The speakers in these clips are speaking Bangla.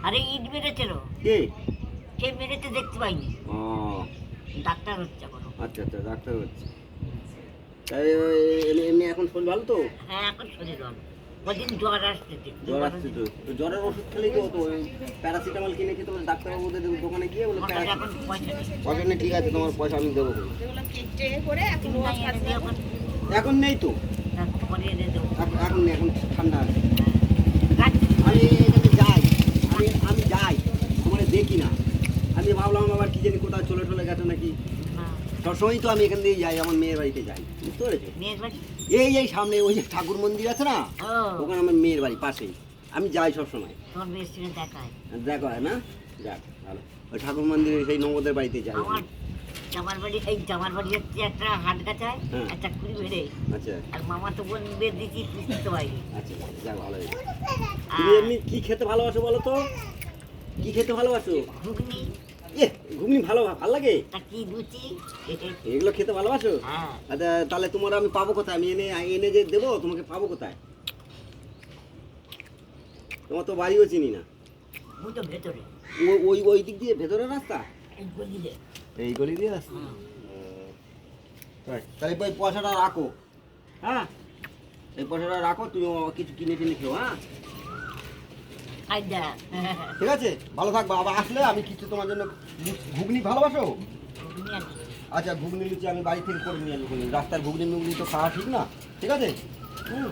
আরে ইট মেরেছিল। কে? কে মেরেছে দেখতে পাইনি। ও ডাক্তার হচ্ছে এখন। আচ্ছা আচ্ছা, ডাক্তার হচ্ছে। তাই এমনি এখন শরীর ভালো তো? হ্যাঁ এখন শরীর ভালো। কদিন জ্বর আসছে। জ্বর আসছে তো? তো জ্বরের ওষুধ খেলেই তো হতো। ওই প্যারাসিটামল কিনে খেতে বলে ডাক্তারবাবুদের দোকানে গিয়ে বলে এখন পয়সা নেই। পয়সা নেই, ঠিক আছে তোমার পয়সা আমি দেবো। এখন নেই তো, পরে এনে দেবো। এখন নেই, এখন ঠান্ডা আছে। রাখছি। আমি এখানে যাই, আমি যাই, তোমার দেখি না। আমি ভাবলাম আবার কি জানি কোথাও চলে টলে গেছে নাকি। হ্যাঁ। সবসময় তো আমি এখান দিয়ে যাই, আমার মেয়ের বাড়িতে যাই, বুঝতে পেরেছো? মেয়ের বাড়ি? এই সামনে ওই যে ঠাকুর মন্দির আছে না, ও ওখানে আমার মেয়ের বাড়ি পাশেই। আমি যাই সবসময়, তোর মেয়ের সঙ্গে দেখায়। দেখা হয় না। যাক ভালো, ওই ঠাকুর মন্দিরে সেই নবদের বাড়িতে যাই আমি। আমার জামার বাড়ি, এই জামার বাড়ি হচ্ছে একটা হাট গাছায়, হ্যাঁ। একটা কুড়ি বেড়ে। আচ্ছা আর মামা তো বোন বের দিচ্ছি বুঝতে পারি। আচ্ছা, যাক ভালো হয়েছে। তুমি এমনি কি খেতে ভালোবাসো বলো তো? কি খেতে ভালোবাসো? ঘুগনি, ঘুগনি ভালো লাগে? তা কি লুচি। এগুলো খেতে ভালোবাসো? হ্যাঁ। আচ্ছা তাহলে তোমার আমি পাবো কোথায়? আমি এনে এনে যে দেবো তোমাকে, পাবো কোথায়? তোমার তো বাড়িও চিনি না। ওই তো ভেতরে, ওই ওই দিক দিয়ে ভেতরের রাস্তা? এই গলিতে। এই গলি দিয়ে রাস্তা? তাহলে ওই পয়সাটা রাখো, হ্যাঁ এই পয়সাটা রাখো, তুমি কিছু কিনে টিনে খেও, হ্যাঁ আইডা। ঠিক আছে? ভালো থাকবো, আবার আসলে আমি কিছু তোমার জন্য। ঘুগনি ভালোবাসো? ঘুগনি আর কি? আচ্ছা ঘুগনি লুচি আমি বাড়ি থেকে করে নিয়ে আসবো। রাস্তার ঘুগনি মুগনি তো খাওয়া ঠিক না, ঠিক আছে? হুম।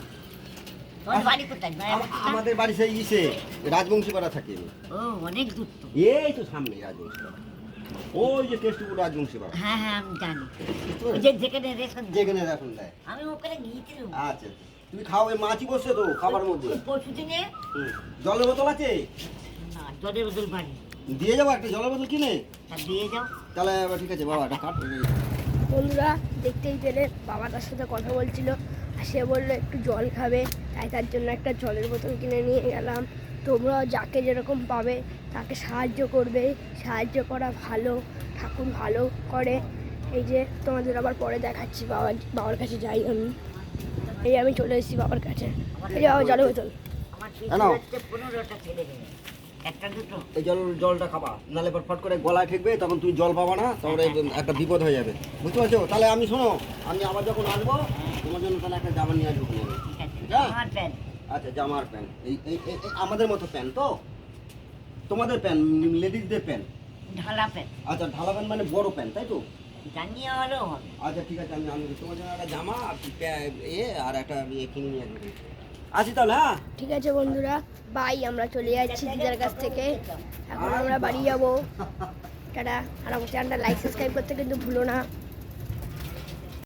তোমার বাড়ি কোথায়? আমাদের বাড়ি সেই ইসে রাজবংশী পাড়া থাকে। ও অনেক দূর তো। এই তো সামনে রাজবংশী পাড়া, ওই যে টেস্টপুর রাজবংশী পাড়া। হ্যাঁ হ্যাঁ আমি জানি। বুঝতে ওই পেরেছো? যে যেখানে রেশন দেয়। যেখানে এখন দেয়। আমি ওখানে গিয়েছিলাম। আচ্ছা তুমি খাও, ওই মাছি বসছে তো খাবার মধ্যে। পরশু দিনে। হুম। জলের বোতল আছে? না জলের বোতল বাড়ি। দিয়ে যাবো একটা জলের বোতল কিনে। তা দিয়ে যাও। তাহলে ঠিক আছে বাবা, এটা কাট। বন্ধুরা দেখতেই পেলে বাবা তার সাথে কথা বলছিল, আর সে বললো একটু জল খাবে, তাই তার জন্য একটা জলের বোতল কিনে নিয়ে গেলাম। তোমরাও যাকে যেরকম পাবে তাকে সাহায্য করবে, সাহায্য করা ভালো, ঠাকুর ভালো করে। এই যে তোমাদের আবার পরে দেখাচ্ছি, বাবার কাছে যাই আমি। এই আমি চলে এসেছি বাবার কাছে। এই যে বাবা জলের বোতল। আমার কেন? হচ্ছে 15টা ছেলে মেয়ে। একটা দুটো। এই জলটা খাবা, নালে ফট করে গলায় ঠেকবে, তখন তুমি জল পাবা না, তারপরে একটা বিপদ হয়ে যাবে, বুঝতে পারছো? তাহলে আমি শোনো, আমি আবার যখন আসবো তোমার জন্য তাহলে একটা জামা নিয়ে আসবো। ঠিক আছে। হ্যাঁ? আমার প্যান্ট। আচ্ছা জামার প্যান্ট, এই আমাদের মতো প্যান্ট তো? তোমাদের প্যান্ট লেডিসদের প্যান্ট? ঢালা প্যান্ট। আচ্ছা ঢালা প্যান্ট মানে বড় প্যান্ট, তাই তো? জানিয়ে হলেও হবে। আচ্ছা ঠিক আছে, আমি তোমার জন্য একটা জামা আর একটা কিনে নিয়ে আসবো। আসি তাহলে, হ্যাঁ? ঠিক আছে বন্ধুরা, বাই, আমরা চলে যাচ্ছি দিদার কাছ থেকে। এখন আমরা বাড়ি যাবো। টাটা। আর আমার চ্যানেলটা লাইক সাবস্ক্রাইব করতে কিন্তু ভুলো না।